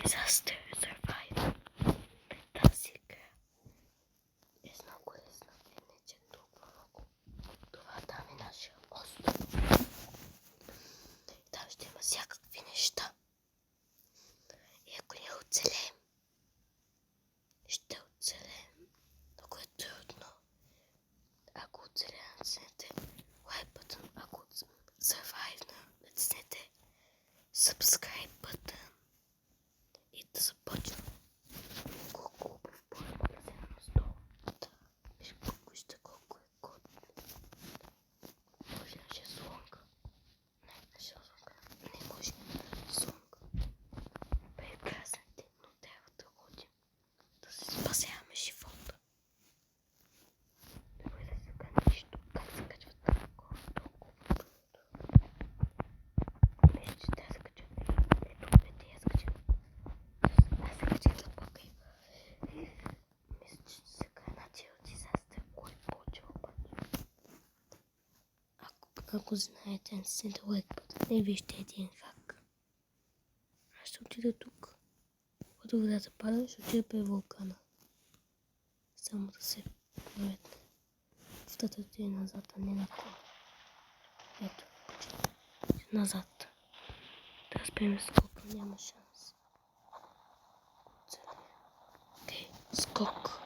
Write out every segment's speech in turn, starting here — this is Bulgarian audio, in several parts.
Disaster Survivor. Тази игра е много лесна, иначе толкова много. Това там е нашия остров. Там ще има всякакви неща. И ако ние оцелеем, ще оцелеем. Много е трудно. Ако оцелеем, натиснете like button. Ако survive, натиснете subscribe button. И да започва. Колко хубав по-магазин на стол. Виж колко е код. Може на шезлонга. Не, на шезлонга. Не може. Шезлонга. Прекрасен ден, но трябва да ходим. Да се спасяваме живота. Добре да се нищо. Как се качват толкова бързо? Мисля, че трябва да се качват. Ето, бете, я скачам. Аз се качах за покай. Мисля, че сега е Natural Disaster. Кой е почва обаче? Ако знаете, натиснете like button и вижте един хак. Аз ще отида тук. Когато водата пада, ще отида при вулкана. Само да се проветне. Водата отиде назад, а не напред. Ето. Назад. Да спрем скока, няма шанс. Окей, скок.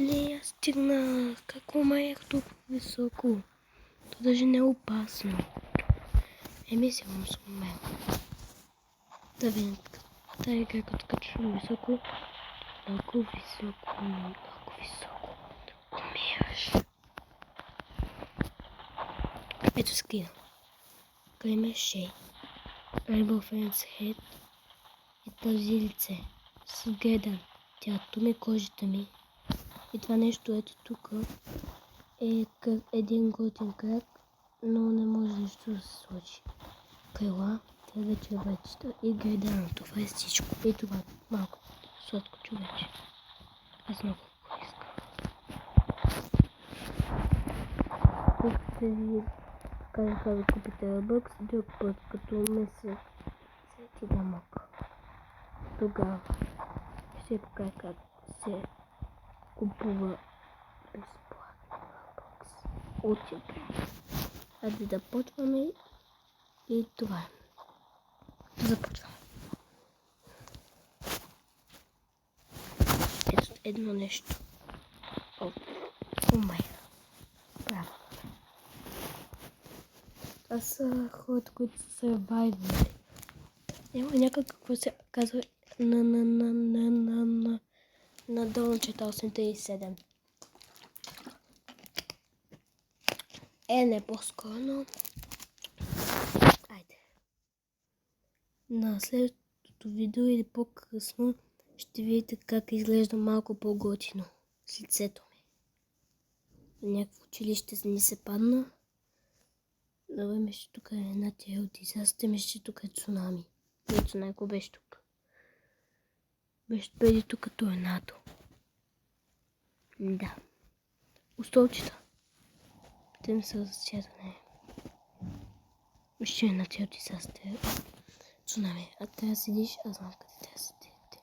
Не, аз стигнах. Как умеях толкова високо? То даже не е опасно. Сигурно съм умел. Да видим. Тази игра като качвам високо. Много високо. Умираш. Ето скина. Климе шей. Rainbow Friends Head. И този лице. С гледан. Тялото ми, кожата ми. И това нещо ето тук е един готин крак, но не може нищо да се случи. Крила, трябва човечета и гледана. Това е всичко. И това малко сладко човече. Аз много го искам. Искате ви казаха да купите Robux друг път, като ме се сети да мога. Тогава ще покажа как се купува безплатно Robux от игра. Хайде да почваме и това е. Започваме. Ето едно нещо. Умай. Браво. Това са хората, които са survivors. Има някак какво се казва на долу чета 87. Не по-скоро, но... Айде. На следващото видео или по-късно ще видите как изглежда малко по-готино с лицето ми. Някакво училище ни се падна. Добре, мисля, тук е Natural Disaster, мисля, тук е цунами. Не цунами, ако беше тук. Беше преди тук торнадо. Да. Устолчета. Питам се за сядане. Мисля, е Natural Disaster. Цунами. А трябва да седиш, аз знам къде трябва да седите.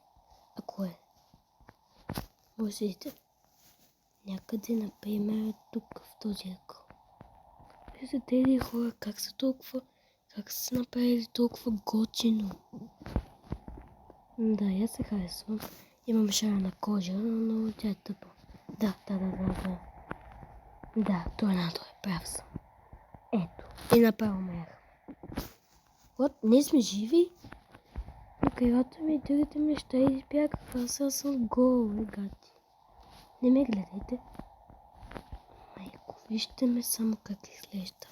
Ако е. Може да седите някъде, например, тук в този ъгъл. Вижте тези хора, как са направили толкова готино. Да, я се харесвам. Имам шарена кожа, но тя е тъпа. Да. Да, торнадо е, прав съм. Ето, и направо мех. Ние сме живи? Но крилата ми, другите ми ще избягаха, аз съм гол, гати. Не ме гледайте. Майко, вижте ме само как изглежда.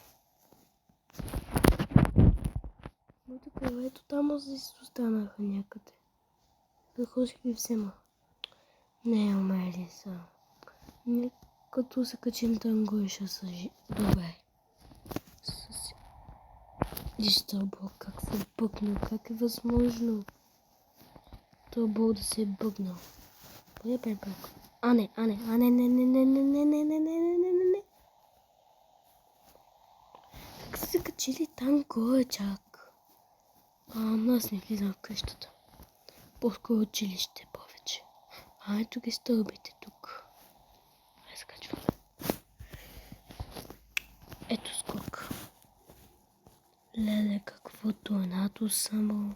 Моето крилето там останаха някъде. Какво ще ги взема? Не, умрели са. Като се качим там горе ще са добре. Вижте блок как се е бъгнал, как е възможно този блок да се е бъгнал. Поне препрак. Не. Как са се качили там горе чак? Аз не влизам в къщата. по-скоро училище повече. Тук е стълбите тук. Скачваме. Ето скок. Леле, какво торнадо само.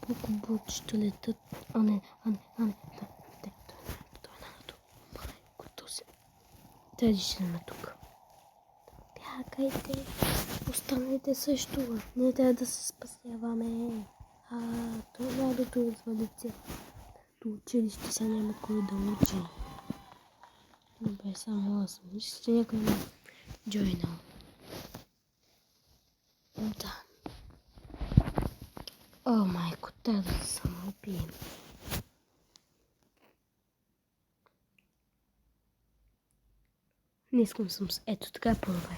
Колко блокчета летат. Не. Торнадо. Майкото се. Трябва да сме тук. Бягайте. Останете също. Не трябва да се спасяваме. Торнадото развали се. До училище сега няма кой да учи. Добре, само аз съм. Ще някой ме джойнал. Да. О, майко, трябва да се самоубием. Не искам съм с... Ето, така е по-добре.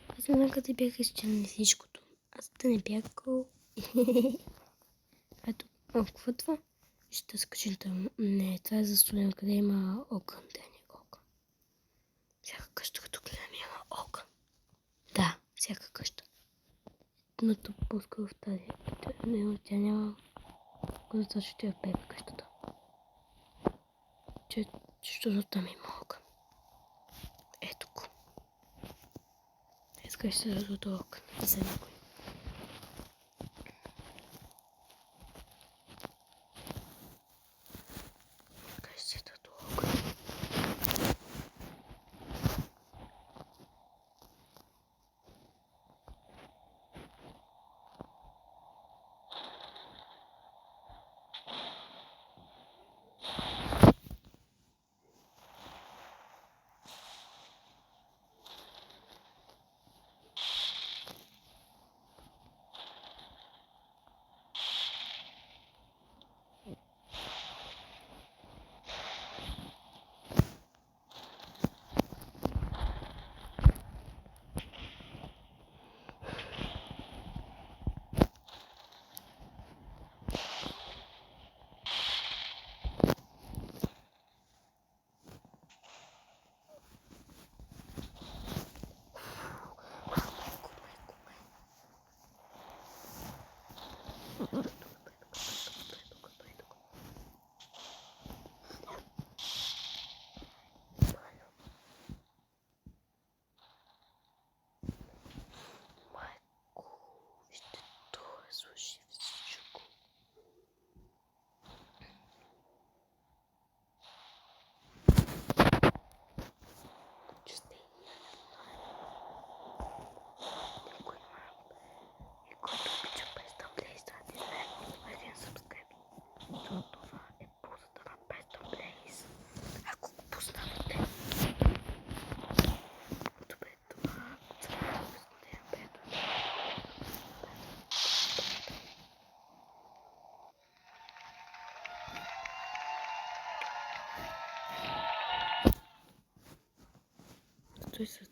Аз не знам къде бях изчернали всичкото. Аз да не бях гол. Ето, какво е това? Ще скачи там. Не, това е за студент, къде има огън. Да, не огън. Всяка къща, като гледам, има огън. Да, всяка къща. Но тук по-скоро в тази. Тя няма... Когато ще я пее в къщата. Защото там има огън. Ето го. Искаш се да до огън. За никой. Искаш се да до огън.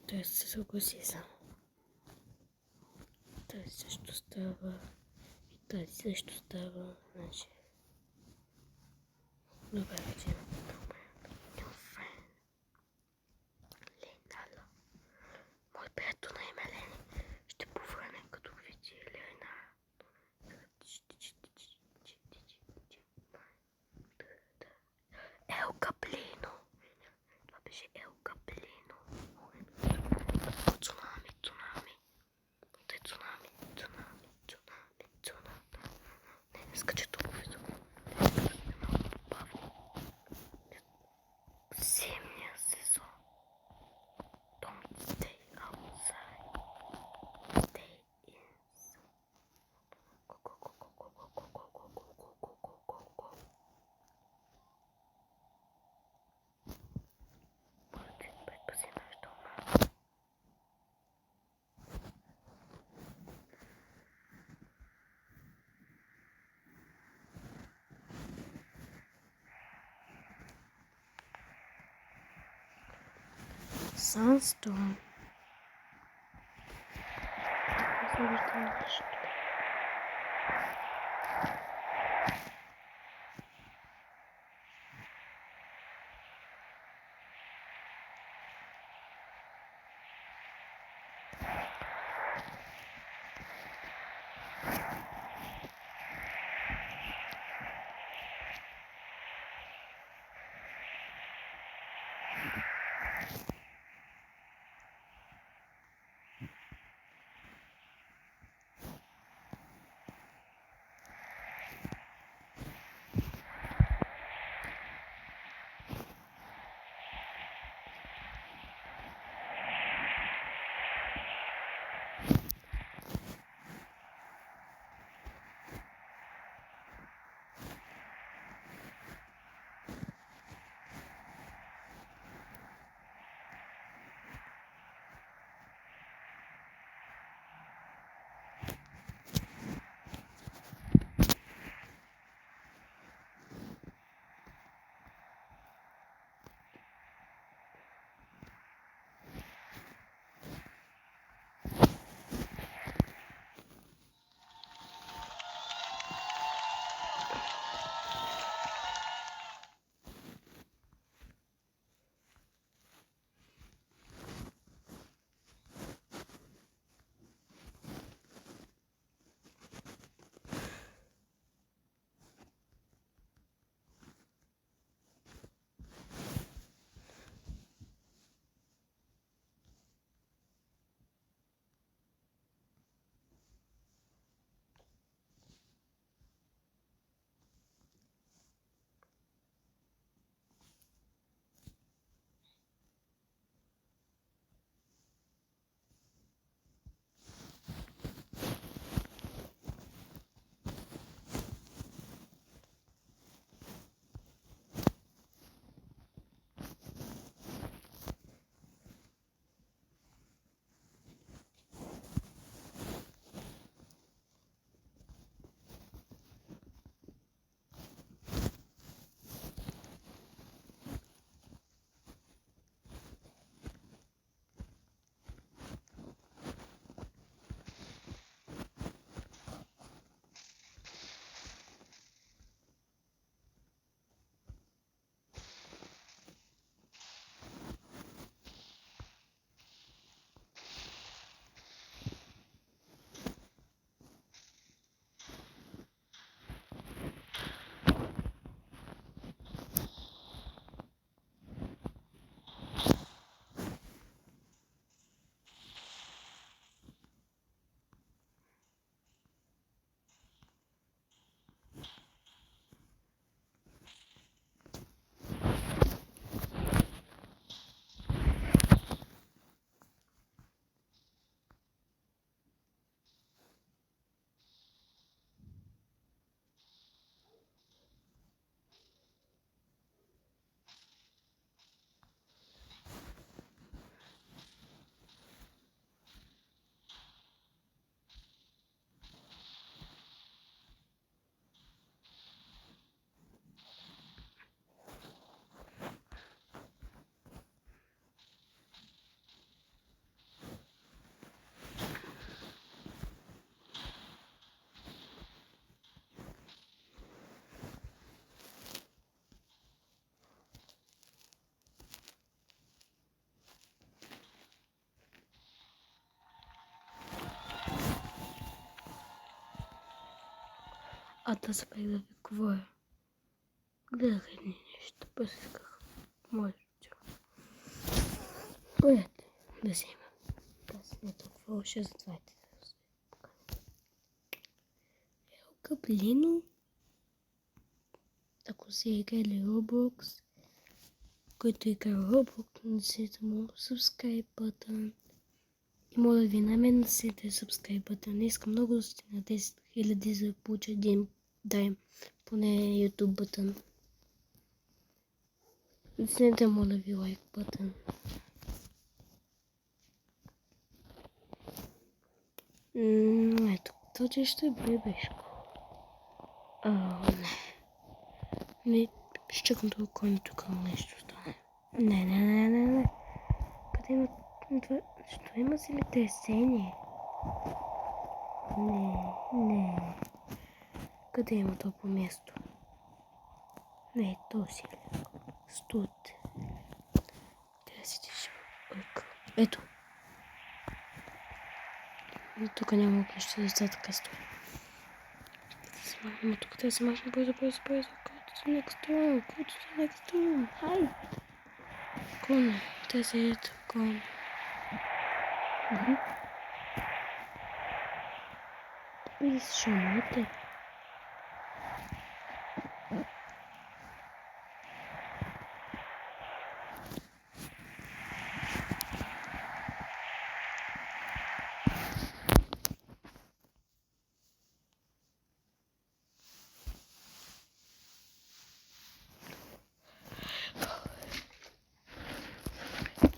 Той се съгласи само. Той също става. И той също става. Значи. Добре, вече имаме добре. Ленала. Мой приятел на име Лени ще повърне като види Лена. Ел Каплино. Това беше Ел Каплино. Цунами. Те цунами. Не скача толкова високо. Зимния сезон. Don't stay outside. Stay inside. Sandstorm. да забрах да ви говоря. Гледах едни нещо, посисках. Може. Гледайте, да си има. Аз не толкова лоша, затова е да се покажа. Елка, блино. Ако си играли Roblox, който игра Roblox, натиснете му subscribe button. И моля ви, на мен натиснете subscribe button. Не искам много да стигна 10 000, за да получа един дайм, поне YouTube button. Натиснете, моля ви, like button. Ето, този ще е бебешко. Не, ще чакам да околим тук нещо стане. Не. Къде има... Що има земетресение? Не. Къде има топло място? Не, то си е студ. Трябва да си тиши. Ето. Тук няма огнище, деца така стои. Смахнем от тук, трябва да се махнем бързо. Go to the next room. Хай! Коне, тази ето, коне. Види се шумите.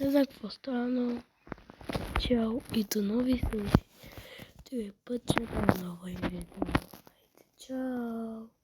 Не знам какво стана. Чао и до нови срещи. Този път ще бъде нова видео. Чао!